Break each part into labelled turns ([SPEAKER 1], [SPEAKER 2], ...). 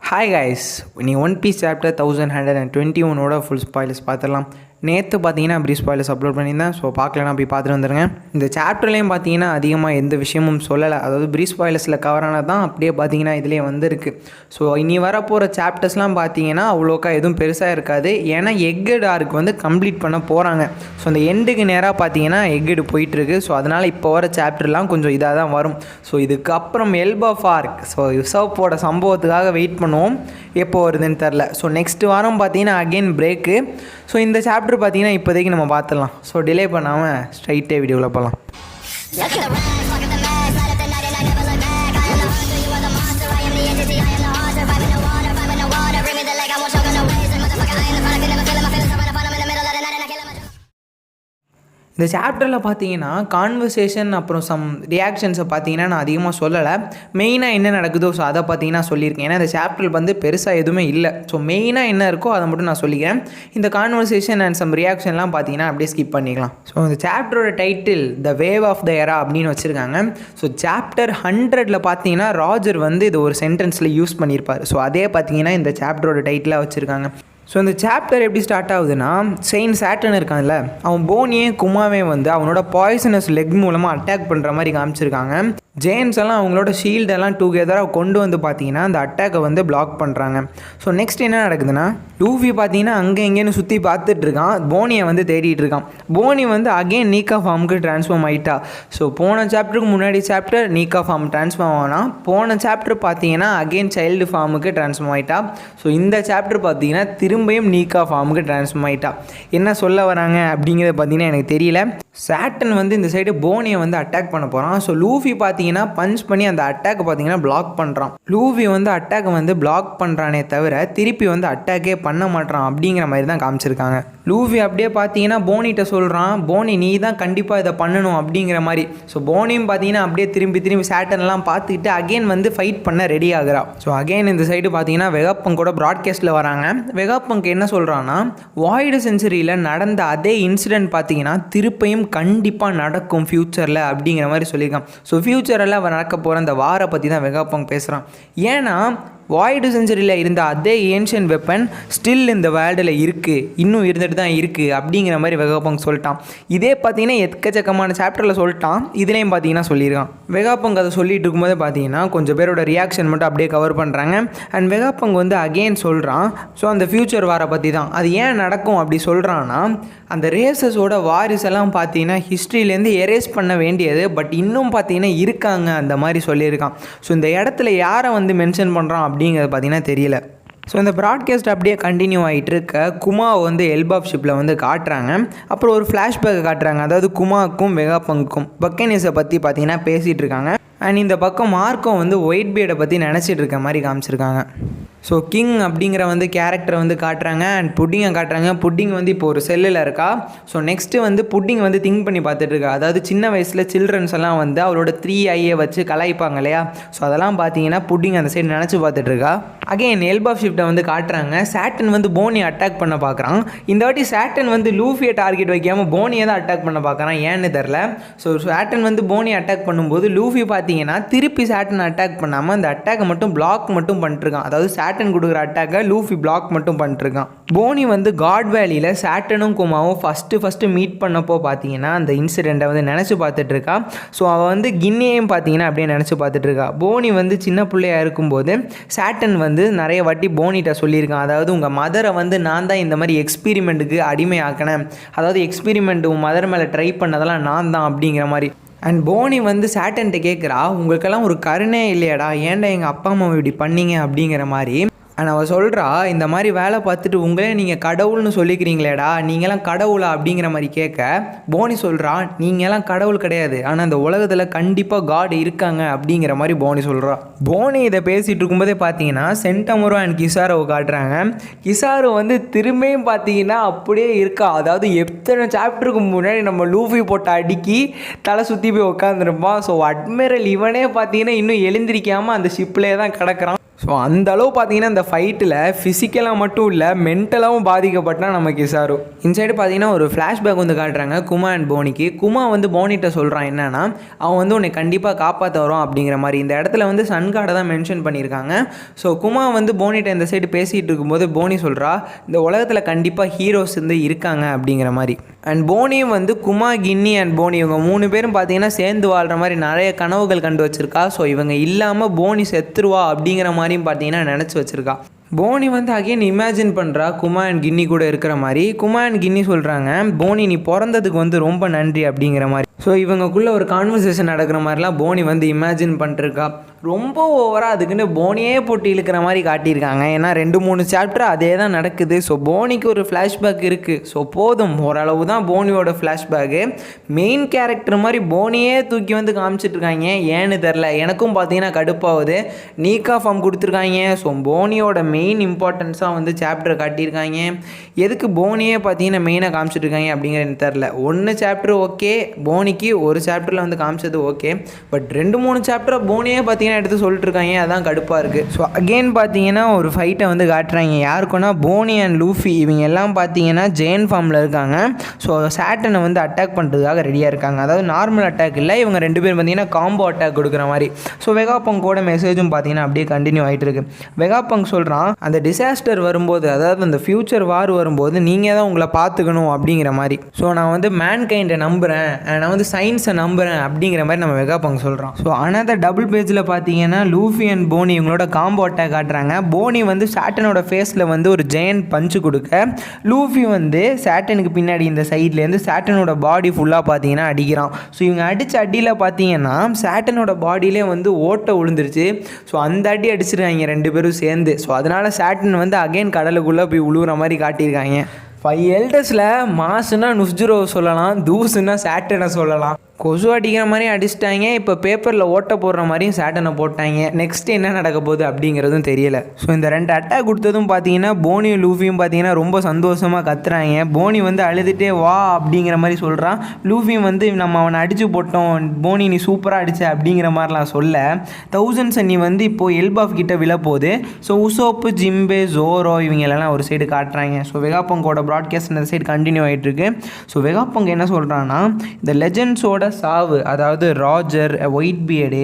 [SPEAKER 1] Hi guys, நீ One Piece chapter 1121ஓட full spoilers பார்த்துடலாம். நேற்று பார்த்தீங்கன்னா ப்ரீ ஸ்பாயிலர்ஸ் அப்லோட் பண்ணியிருந்தேன். ஸோ பார்க்கலன்னா போய் பார்த்துட்டு வந்துருங்க. இந்த சாப்டர்லேயும் பார்த்தீங்கன்னா அதிகமாக எந்த விஷயமும் சொல்லலை. அதாவது ப்ரீ ஸ்பாயிலர்ஸில் கவரானது தான் அப்படியே பார்த்தீங்கன்னா இதுலேயே வந்துருக்கு. ஸோ இனி வரப்போகிற சாப்டர்ஸ்லாம் பார்த்தீங்கன்னா அவ்வளோக்கா எதுவும் பெருசாக இருக்காது. ஏன்னா எக்கட் ஆர்க் வந்து கம்ப்ளீட் பண்ண போகிறாங்க. ஸோ அந்த எண்டுக்கு நேராக பார்த்தீங்கன்னா எக்கடு போயிட்டுருக்கு. ஸோ அதனால் இப்போ வர சாப்டர்லாம் கொஞ்சம் இதாக தான் வரும். ஸோ இதுக்கப்புறம் எல்ப் ஆஃப் ஆர்க், ஸோ யுசோப்போட சம்பவத்துக்காக வெயிட் பண்ணுவோம். எப்போ வருதுன்னு தெரில. ஸோ நெக்ஸ்ட் வாரம் பார்த்தீங்கன்னா அகெயின் பிரேக்கு. ஸோ இந்த சாப்டர் பார்த்தீங்கன்னா இப்போதைக்கு நம்ம பார்த்துடலாம். ஸோ டிலே பண்ணாமல் ஸ்ட்ரைட்டே வீடியோவில் போகலாம். இந்த சாப்டரில் பார்த்தீங்கன்னா கான்வர்சேஷன் அப்புறம் சம் ரியாக்ஷன்ஸை பார்த்தீங்கன்னா நான் அதிகமாக சொல்லலை. மெயினாக என்ன நடக்குதோ ஸோ அதை பார்த்தீங்கன்னா சொல்லியிருக்கேன். ஏன்னா இந்த சாப்டர் வந்து பெருசாக எதுவுமே இல்லை. ஸோ மெயினாக என்ன இருக்கோ அதை மட்டும் நான் சொல்லிக்கிறேன். இந்த கான்வர்சேஷன் அண்ட் சம் ரியாக்ஷன்லாம் பார்த்தீங்கன்னா அப்படியே ஸ்கிப் பண்ணிக்கலாம். ஸோ இந்த சாப்டரோட title the wave of the era அப்படின்னு வச்சுருக்காங்க. ஸோ சாப்டர் 100ல் பார்த்தீங்கன்னா ராஜர் வந்து இது ஒரு சென்டென்ஸில் யூஸ் பண்ணியிருப்பார். ஸோ அதே பார்த்தீங்கன்னா இந்த சாப்டரோட டைட்டிலாக வச்சுருக்காங்க. ஸோ இந்த சாப்டர் எப்படி ஸ்டார்ட் ஆகுதுன்னா, செயின்ட் சாட்டன் இருக்கான்ல, அவன் போனியே குமாவே வந்து அவனோட பாய்சனஸ் லெக் மூலமாக அட்டாக் பண்ணுற மாதிரி காமிச்சிருக்காங்க. ஜேம்ஸ் எல்லாம் அவங்களோட ஷீல்டெல்லாம் டுகெதராக கொண்டு வந்து பார்த்தீங்கன்னா அந்த அட்டாக்கை வந்து பிளாக் பண்ணுறாங்க. ஸோ நெக்ஸ்ட் என்ன நடக்குதுன்னா, லூஃபி பார்த்தீங்கன்னா அங்கே இங்கேன்னு சுற்றி பார்த்துட்டு இருக்கான். போனியை வந்து தேடிட்டு இருக்கான். போனி வந்து அகெயின் நீக்கா ஃபார்முக்கு ட்ரான்ஸ்ஃபார்ம் ஆகிட்டா. ஸோ போன சாப்டருக்கு முன்னாடி சாப்டர் நீக்கா ஃபார்ம் ட்ரான்ஸ்ஃபார்ம் ஆனால் போன சாப்டர் பார்த்தீங்கன்னா அகெயின் சைல்டு ஃபார்முக்கு ட்ரான்ஸ்ஃபார்ம் ஆகிட்டா. ஸோ இந்த சாப்டர் பார்த்தீங்கன்னா திரும்பியும் நீக்கா ஃபார்முக்கு ட்ரான்ஸ்ஃபார்ம் ஆகிட்டா. என்ன சொல்ல வராங்க அப்படிங்கிறத பார்த்தீங்கன்னா எனக்கு தெரியல. சாட்டன் வந்து இந்த சைடு போனியை வந்து அட்டாக் பண்ண போகிறான். ஸோ லூஃபி பார்த்தீங்கன்னா பஞ்ச் பண்ணி அந்த அட்டாக்கை பார்த்தீங்கன்னா பிளாக் பண்ணுறான். லூஃபி வந்து அட்டாக்கை வந்து பிளாக் பண்ணுறானே தவிர திருப்பி வந்து அட்டாக்கே பண்ண மாட்டான் அப்படிங்கிற மாதிரி தான் காமிச்சிருக்காங்க. லூஃபி அப்படியே பார்த்தீங்கன்னா போனிகிட்ட சொல்கிறான், போனி நீ தான் கண்டிப்பாக இதை பண்ணணும் அப்படிங்கிற மாதிரி. ஸோ போனியும் பார்த்தீங்கன்னா அப்படியே திரும்பி சாட்டன்லாம் பார்த்துக்கிட்டு அகெயின் வந்து ஃபைட் பண்ண ரெடி ஆகுறா. ஸோ அகெயின் இந்த சைடு பார்த்தீங்கன்னா வெகாப்பங்க் கூட ப்ராட்காஸ்ட்டில் வராங்க. வெகாப்பங்க் என்ன சொல்கிறான்னா, வாய்டு செஞ்சுரியில் நடந்த அதே இன்சிடென்ட் பார்த்தீங்கன்னா திருப்பியும் கண்டிப்பாக நடக்கும் ஃப்யூச்சரில் அப்படிங்கிற மாதிரி சொல்லியிருக்கான். ஸோ ஃப்யூச்சரில் நடக்க போகிற அந்த வாரை பற்றி தான் வெகாப்பங்க் பேசுகிறான். ஏன்னா வாய்டு செஞ்சுரியில் இருந்த அதே ஏன்ஷியன்ட் வெப்பன் ஸ்டில் இந்த வேர்ல்டில் இருக்குது, இன்னும் இருந்துட்டு தான் இருக்குது அப்படிங்கிற மாதிரி வெகாப்பங்க் சொல்லிட்டான். இதே பார்த்தீங்கன்னா எக்கச்சக்கமான சாப்டரில் சொல்லிட்டான். இதுலேயும் பார்த்தீங்கன்னா சொல்லியிருக்கான். வெகாப்பங்க் அதை சொல்லிட்டு இருக்கும்போது பார்த்தீங்கன்னா கொஞ்சம் பேரோட ரியாக்ஷன் மட்டும் அப்படியே கவர் பண்ணுறாங்க. அண்ட் வெகாப்பங்க் வந்து அகெயின் சொல்கிறான், ஸோ அந்த ஃப்யூச்சர் வாரை பற்றி தான். அது ஏன் நடக்கும் அப்படி சொல்கிறான்னா, அந்த ரேசஸோட வாரிசெல்லாம் பார்த்தீங்கன்னா ஹிஸ்ட்ரியிலேருந்து எரேஸ் பண்ண வேண்டியது, பட் இன்னும் பார்த்தீங்கன்னா இருக்காங்க அந்த மாதிரி சொல்லியிருக்கான். ஸோ இந்த இடத்துல யாரை வந்து மென்ஷன் பண்ணுறான் அப்படிங்கிறது பார்த்தீங்கன்னா தெரியல. ஸோ இந்த ப்ராட்காஸ்ட் அப்படியே கண்டினியூ ஆகிட்டு இருக்க குமாவை வந்து எல்ப் ஆஃப் ஷிப்பில் வந்து காட்டுறாங்க. அப்புறம் ஒரு ஃப்ளாஷ்பேக்கை காட்டுறாங்க. அதாவது குமாவுக்கும் வெகாப்பங்க்கும் பக்கனீஸை பற்றி பார்த்தீங்கன்னா பேசிகிட்டு இருக்காங்க. அண்ட் இந்த பக்கம் மார்க்கும் வந்து ஒயிட் பீடை பற்றி நினச்சிட்டு இருக்க மாதிரி காமிச்சிருக்காங்க. ஸோ கிங் அப்படிங்கிற வந்து கேரக்டரை வந்து காட்டுறாங்க. அண்ட் புட்டிங்கை காட்டுறாங்க. புட்டிங் வந்து இப்போ ஒரு செல்லில் இருக்கா. ஸோ நெக்ஸ்ட்டு வந்து புட்டிங் வந்து திங்க் பண்ணி பார்த்துட்டு இருக்கா. அதாவது சின்ன வயசில் சில்ட்ரன்ஸ் எல்லாம் வந்து அவரோட 3 ஐயை வச்சு கலாய்ப்பாங்க இல்லையா. ஸோ அதெல்லாம் பார்த்தீங்கன்னா புட்டிங் அந்த சைடு நினச்சி பார்த்துட்டு இருக்கா. அகைன் எல்ப் ஆஃப் ஷிப்டை வந்து காட்டுறாங்க. சாட்டன் வந்து போனியை அட்டாக் பண்ண பார்க்குறான். இந்த வாட்டி சாட்டன் வந்து லூஃபியை டார்கெட் வைக்காமல் போனியை தான் அட்டாக் பண்ண பார்க்குறான். ஏன்னு தெரில. ஸோ சாட்டன் வந்து போனியை அட்டாக் பண்ணும்போது லூஃபி பார்த்தீங்கன்னா திருப்பி சாட்டன் அட்டாக் பண்ணாமல் அந்த அட்டாக்கை மட்டும் பிளாக் மட்டும் பண்ணிட்டுருக்கான். அதாவது சாட்டன் கொடுக்குற அட்டாக்கை லூஃபி பிளாக் மட்டும் பண்ணிட்டுருக்கான். போனி வந்து காட் வேலியில் சாட்டனும் குமாவும் ஃபஸ்ட்டு மீட் பண்ணப்போ பார்த்தீங்கன்னா அந்த இன்சிடெண்ட்டை வந்து நினச்சி பார்த்துட்டு இருக்கா. ஸோ அவள் வந்து கின்னியையும் பார்த்தீங்கன்னா அப்படியே நினச்சி பார்த்துட்டு இருக்கா. போனி வந்து சின்ன பிள்ளையாக இருக்கும்போது சாட்டன் வந்து நிறைய வாட்டி போனிகிட்ட சொல்லியிருக்கான், அதாவது உங்கள் மதரை வந்து நான் தான் இந்த மாதிரி எக்ஸ்பீரிமெண்ட்டுக்கு அடிமையாக்கினேன், அதாவது எக்ஸ்பீரிமெண்ட் உங்கள் மதர் மேலே ட்ரை பண்ணதெல்லாம் நான் தான் அப்படிங்கிற மாதிரி. அண்ட் போனி வந்து சாட்டன்ட்ட கேட்குறா, உங்களுக்கெல்லாம் ஒரு கருணே இல்லையாடா, ஏன்டா எங்கள் அப்பா அம்மாவை இப்படி பண்ணீங்க அப்படிங்கிற மாதிரி. அண்ட் அவள் சொல்கிறா, இந்த மாதிரி வேலை பார்த்துட்டு உங்களே நீங்கள் கடவுள்னு சொல்லிக்கிறீங்களேடா, நீங்களாம் கடவுளா அப்படிங்கிற மாதிரி கேட்க போனி சொல்கிறா, நீங்களாம் கடவுள் கிடையாது, ஆனால் அந்த உலகத்தில் கண்டிப்பாக காட் இருக்காங்க அப்படிங்கிற மாதிரி போனி சொல்கிறா. போனி இதை பேசிகிட்டு இருக்கும்போதே பார்த்தீங்கன்னா சென்டமோரோ அண்ட் கிசாரோவை காட்டுறாங்க. கிசாரோ வந்து திரும்பியும் பார்த்தீங்கன்னா அப்படியே இருக்கா. அதாவது எத்தனை சாப்டருக்கு முன்னாடி நம்ம லூஃபி போட்ட அடிக்கி தலை சுற்றி போய் உட்காந்துருப்பான். ஸோ அட்மிரல் இவனே பார்த்தீங்கன்னா இன்னும் எழுந்திரிக்காமல் அந்த ஷிப்லேயே தான் கிடக்கிறான். ஸோ அந்தளவு பார்த்தீங்கன்னா இந்த ஃபைட்டில் ஃபிசிக்கலாக மட்டும் இல்லை மென்டலாகவும் பாதிக்கப்பட்டா நம்ம கிசாரு. இந்த சைடு பார்த்தீங்கன்னா ஒரு ஃப்ளாஷ்பேக் வந்து காட்டுறாங்க குமா அண்ட் போனிக்கு. குமா வந்து போனிட்ட சொல்கிறான் என்னன்னா, அவன் வந்து உன்னை கண்டிப்பாக காப்பாற்ற வரும் அப்படிங்கிற மாதிரி. இந்த இடத்துல வந்து சன் கார்டை தான் மென்ஷன் பண்ணியிருக்காங்க. ஸோ குமா வந்து போனிட்ட இந்த சைடு பேசிகிட்டு இருக்கும்போது போனி சொல்கிறா, இந்த உலகத்தில் கண்டிப்பாக ஹீரோஸ் வந்து இருக்காங்க அப்படிங்கிற மாதிரி. அண்ட் போனியும் வந்து குமா, கின்னி அண்ட் போனி இவங்க 3 பேரும் பார்த்தீங்கன்னா சேர்ந்து வாழ்கிற மாதிரி நிறைய கனவுகள் கண்டு வச்சுருக்கா. ஸோ இவங்க இல்லாமல் போனி செத்துருவா அப்படிங்கிற மாதிரியும் பார்த்தீங்கன்னா நினச்சி வச்சுருக்கா. போனி வந்து அகைன் இமேஜின் பண்ணுறா குமா அண்ட் கின்னி கூட இருக்கிற மாதிரி. குமா அண்ட் கின்னி சொல்கிறாங்க, போனி நீ பிறந்ததுக்கு வந்து ரொம்ப நன்றி அப்படிங்கிற மாதிரி. ஸோ இவங்கக்குள்ளே ஒரு கான்வர்சேஷன் நடக்கிற மாதிரிலாம் போனி வந்து இமேஜின் பண்ணிருக்கா. ரொம்ப ஓவராக அதுக்குன்னு போனியே போட்டு இழுக்கிற மாதிரி காட்டியிருக்காங்க. ஏன்னா 2-3 சாப்டர் அதே தான் நடக்குது. ஸோ போனிக்கு ஒரு ஃப்ளாஷ்பேக் இருக்குது. ஸோ போதும், ஓரளவு தான் போனியோட ஃப்ளாஷ்பேக்கு. மெயின் கேரக்டர் மாதிரி போனியே தூக்கி வந்து காமிச்சிட்ருக்காங்க. ஏன்னு தெரில, எனக்கும் பார்த்தீங்கன்னா கடுப்பாகுது. நீக்கா ஃபார்ம் கொடுத்துருக்காங்க. ஸோ போனியோட மெயின் இம்பார்ட்டன்ஸாக வந்து சாப்டர் காட்டியிருக்காங்க. எதுக்கு போனியே பார்த்தீங்கன்னா மெயினாக காமிச்சிட்ருக்காங்க அப்படிங்கிறது தெரில. 1 சாப்டர் ஓகே, போனிக்கு ஒரு சாப்டரில் வந்து காமிச்சது ஓகே. பட் 2-3 சாப்டரை போனியே பார்த்தீங்கன்னா எடுத்து சொல்லிட்டு இருக்காங்க. அதான் கடுப்பாக இருக்குது. ஸோ அகெயின் பார்த்தீங்கன்னா ஒரு ஃபைட்டை வந்து காட்டுறாங்க. யாருக்குன்னா போனி அண்ட் லூஃபி இவங்க எல்லாம் பார்த்தீங்கன்னா ஜெயின் ஃபார்மில் இருக்காங்க. ஸோ சாட்டனை வந்து அட்டாக் பண்ணுறதுக்காக ரெடியாக இருக்காங்க. அதாவது நார்மல் அட்டாக் இல்லை, இவங்க 2 பேரும் பார்த்தீங்கன்னா காம்போ அட்டாக் கொடுக்குற மாதிரி. ஸோ வெகாபங்கோட மெசேஜும் பார்த்தீங்கன்னா அப்படியே கண்டினியூ ஆகிட்டு இருக்கு. வெகாபங்க் சொல்கிறான், அந்த டிசாஸ்டர் வரும்போது, அதாவது அந்த ஃபியூச்சர் வார் வரும்போது நீங்கள் தான் உங்களை பார்த்துக்கணும் அப்படிங்கிற மாதிரி. ஸோ நான் வந்து மேன்கைண்டை நம்புகிறேன், நான் வந்து சயின்ஸை நம்புகிறேன் அப்படிங்கிற மாதிரி நம்ம வெகாபங்க் சொல்கிறான். ஸோ அனதர் டபுள் பேஜில் பார்த்தீங்கன்னா லூஃபி அண்ட் போனி இவங்களோட காம்போ அட்டாக் காட்டுறாங்க. போனி வந்து சாட்டனோட ஃபேஸில் வந்து ஒரு ஜெயண்ட் பஞ்சு கொடுக்க, லூஃபி வந்து சாட்டனுக்கு பின்னாடி இந்த சைட்லேருந்து சாட்டனோட பாடி ஃபுல்லாக பார்த்தீங்கன்னா அடிக்கிறான். ஸோ இவங்க அடித்த அடியில் பார்த்தீங்கன்னா சாட்டனோட பாடியிலே வந்து ஓட்டை விழுந்துருச்சு. ஸோ அந்த அடி அடிச்சிருக்காங்க 2 பேரும் சேர்ந்து. ஸோ அதனால் சாட்டன் வந்து அகைன் கடலுக்குள்ளே போய் உழுவுற மாதிரி காட்டியிருக்காங்க. 5 எல்டர்ஸில் மாசுன்னா நுஸ்ஜுரோ சொல்லலாம், தூசுன்னா சாட்டனை சொல்லலாம். கொசு அடிக்கிற மாதிரி அடிச்சிட்டாங்க. இப்போ பேப்பரில் ஓட்ட போடுற மாதிரியும் சாட்டனை போட்டாங்க. நெக்ஸ்ட் என்ன நடக்க போகுது அப்படிங்கிறதும் தெரியல. ஸோ இந்த 2 அட்டாக் கொடுத்ததும் பார்த்தீங்கன்னா போனியும் லூஃபியும் பார்த்தீங்கன்னா ரொம்ப சந்தோஷமாக கத்துறாங்க. போனி வந்து அழுதுகிட்டே வா அப்படிங்கிற மாதிரி சொல்கிறான். லூஃபியும் வந்து நம்ம அவனை அடித்து போட்டோம், போனி நீ சூப்பராக அடித்த அப்படிங்கிற மாதிரிலாம் சொல்ல, தௌசண்ட் சன்னி வந்து இப்போது எல்பாஃப் கிட்ட விழப்போகுது. ஸோ உசோப்பு, ஜிம்பே, ஜோரோ இவங்களெல்லாம் ஒரு சைடு காட்டுறாங்க. ஸோ வெகாபங்கோட ப்ராட்காஸ்ட் இந்த சைடு கண்டினியூ ஆகிட்டு இருக்கு. ஸோ வெகாபங்க் என்ன சொல்கிறான்னா, இந்த லெஜெண்ட்ஸோட சாவு, அதாவது ராஜர், ஒயிட் பியர்டு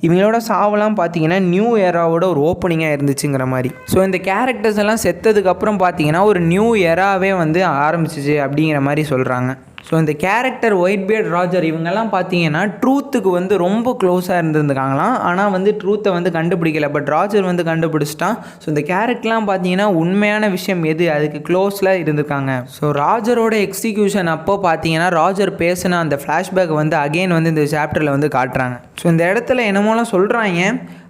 [SPEAKER 1] இவங்களோட சாவெல்லாம் பார்த்தீங்கன்னா நியூ எராவோட ஒரு ஓப்பனிங்காக இருந்துச்சுங்கிற மாதிரி. ஸோ இந்த கேரக்டர்ஸ் எல்லாம் செத்ததுக்கப்புறம் பார்த்தீங்கன்னா ஒரு நியூ எராவே வந்து ஆரம்பிச்சிச்சு அப்படிங்கிற மாதிரி சொல்கிறாங்க. ஸோ இந்த கேரக்டர் ஒயிட் பியர்ட், ராஜர் இவங்கெல்லாம் பார்த்தீங்கன்னா ட்ரூத்துக்கு வந்து ரொம்ப க்ளோஸாக இருந்திருக்காங்களாம். ஆனால் வந்து ட்ரூத்தை வந்து கண்டுபிடிக்கல. பட் ராஜர் வந்து கண்டுபிடிச்சிட்டான். ஸோ இந்த கேரக்டர்லாம் பார்த்தீங்கன்னா உண்மையான விஷயம் எது, அதுக்கு க்ளோஸில் இருந்திருக்காங்க. ஸோ ராஜரோட எக்ஸிக்யூஷன் அப்போ பார்த்தீங்கன்னா ராஜர் பேசின அந்த ஃப்ளாஷ்பேக் வந்து அகெயின் வந்து இந்த சாப்டரில் வந்து காட்டுறாங்க. ஸோ இந்த இடத்துல என்னமோலாம் சொல்கிறாங்க.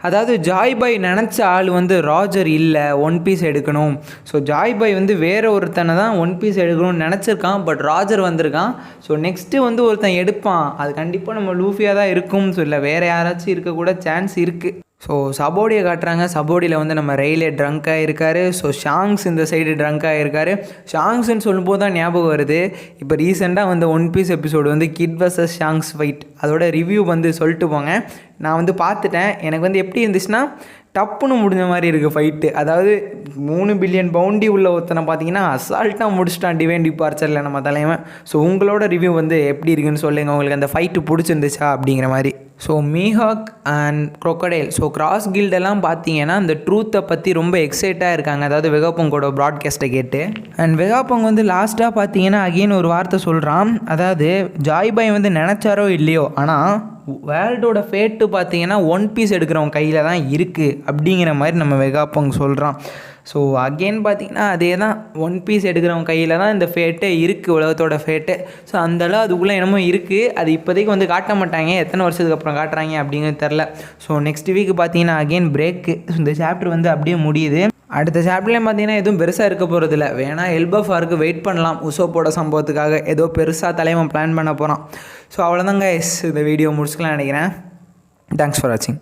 [SPEAKER 1] அதாவது ஜாய் பாய் நினச்ச ஆள் வந்து ராஜர் இல்லை, ஒன் பீஸ் எடுக்கணும். ஸோ ஜாய் பாய் வந்து வேறு ஒருத்தனை தான் ஒன் பீஸ் எடுக்கணும்னு நினச்சிருக்கான். பட் ராஜர் வந்திருக்கான். ஸோ நெக்ஸ்ட்டு வந்து ஒருத்தன் எடுப்பான், அது கண்டிப்பாக நம்ம லூஃபியாக தான் இருக்கும்னு சொல்ல, வேறு யாராச்சும் இருக்கக்கூட சான்ஸ் இருக்குது. ஸோ சபோடியை காட்டுறாங்க. சபோடியில் வந்து நம்ம ரெயிலே ட்ரங்காக இருக்கார். ஸோ ஷாங்ஸ் இந்த சைடு ட்ரங்காக இருக்கார். ஷாங்ஸ்ன்னு சொல்லும்போது தான் ஞாபகம் வருது, இப்போ ரீசெண்டாக வந்து ஒன் பீஸ் எபிசோடு வந்து கிட் வர்சஸ் ஷாங்ஸ் ஃபைட், அதோட ரிவ்யூ வந்து சொல்லிட்டு போங்க. நான் வந்து பார்த்துட்டேன். எனக்கு வந்து எப்படி இருந்துச்சுன்னா டப்புன்னு முடிஞ்ச மாதிரி இருக்குது ஃபைட்டு. அதாவது 3 பில்லியன் பவுண்டி உள்ள ஒருத்தனை பார்த்தீங்கன்னா அசால்ட்டாக முடிச்சிட்டான் டிவைன் டிபார்ச்சரில் நம்ம தலைவன். ஸோ உங்களோட ரிவ்யூ வந்து எப்படி இருக்குன்னு சொல்லுங்கள், உங்களுக்கு அந்த ஃபைட்டு பிடிச்சிருந்துச்சா அப்படிங்கிற மாதிரி. So Mihawk and Crocodile, so cross கில்டெல்லாம் பார்த்தீங்கன்னா அந்த ட்ரூத்தை பற்றி ரொம்ப எக்ஸைட்டாக இருக்காங்க. அதாவது வெகாபங்கோட ப்ராட்காஸ்ட்டை கேட்டு. அண்ட் வெகாபங் வந்து லாஸ்ட்டாக பார்த்தீங்கன்னா அகெயின் ஒரு வார்த்தை சொல்கிறான். அதாவது ஜாய் பாய் வந்து நினச்சாரோ இல்லையோ, ஆனால் வேர்ல்டோட ஃபேட்டு பார்த்தீங்கன்னா ஒன் பீஸ் எடுக்கிறவங்க கையில் தான் இருக்குது அப்படிங்கிற மாதிரி நம்ம வெகாபங் சொல்கிறான். ஸோ அகெயின் பார்த்திங்கன்னா அதே தான், ஒன் பீஸ் எடுக்கிறவங்க கையில் தான் இந்த ஃபேட்டே இருக்குது, உலகத்தோட ஃபேட்டு. ஸோ அந்தளவு அதுக்குள்ளே என்னமோ இருக்குது. அது இப்போதைக்கு வந்து காட்ட மாட்டாங்க, எத்தனை வருஷத்துக்கு அப்புறம் காட்டுறாங்க அப்படிங்கிறது தெரில. ஸோ நெக்ஸ்ட் வீக் பார்த்தீங்கன்னா அகெயின் பிரேக்கு. இந்த சாப்டர் வந்து அப்படியே முடியுது. அடுத்த சாப்டர்லேயும் பார்த்தீங்கன்னா எதுவும் பெருசாக இருக்க போகிறதில்ல. வேணால் எல்பஃபாருக்கு வெயிட் பண்ணலாம், உசோப்போட சம்பவத்துக்காக ஏதோ பெருசாக தலைவன் பிளான் பண்ண போகிறான். ஸோ அவ்வளோதாங்க, இந்த வீடியோ முடிச்சுக்கலாம் நினைக்கிறேன். தேங்க்ஸ் ஃபார் வாட்சிங்.